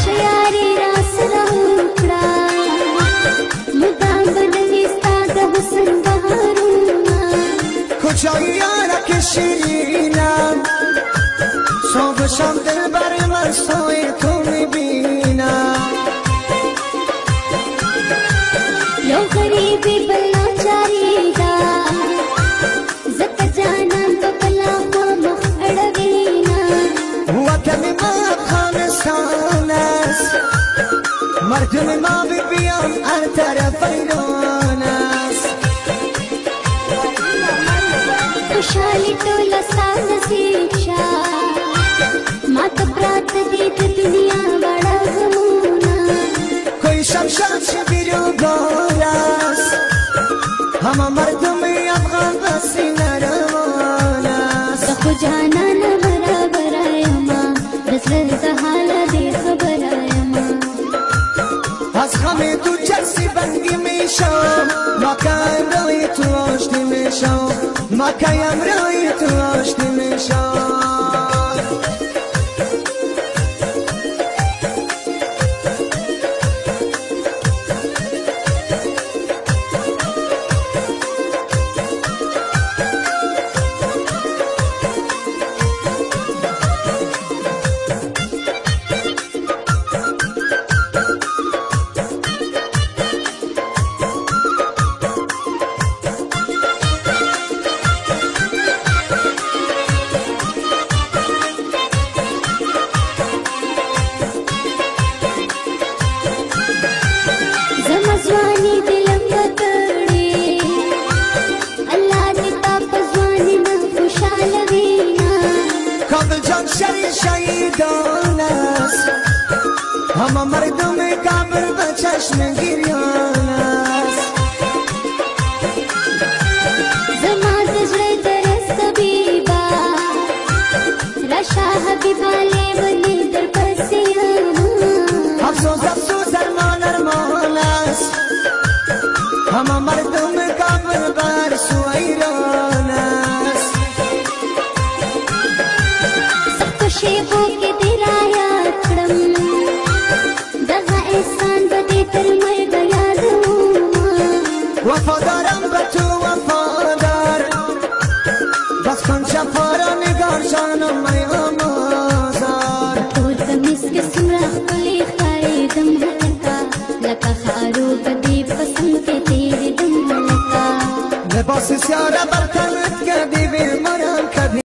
شیاری راس راوکړه مدام بدلی ستا د حسن بهارونه کجای یارک شیرینم صبح شام دلبر مرسای تو میبینم یو غریبی بلا چاری دا زکه جانان په بلا خوا مخ اړوینا وطن ما افغانستان است مردم ما بیان هر طرف ایران است خوشحالی ټوله ستا نصیب شه ما ته پراته دي د دنیا واړه غمونه کوئی شمشاد شبیر و بار است همه مردم افغان بسینه روان است خو جانان برابر یما د زړه د حاله دې خبره یما از غم تو جرسی بنگی میشم مکایم روی تو آشتی میشم مکایم روی تو آشتی میشم شهیدان است همه مردم کابل به چشم گریان است زما د زړه درس طبیبا راشه حبیبا لیونی در پسې یم افسوس افسوس ارمان ارمان است همه مردم کابل بر سو ایران است شیبو کې دې رایاد کړم دغه احسان به دې تر مرګه یادومه وفادارم به تو وفادار بس کن جفارا نگار جانم میم آزار تور کمیس کې څومره ښکلې ښکارېدم هلکه لکه خارو به دې په څنګ کې تېرېدم هلکه لباس سیاره بر تن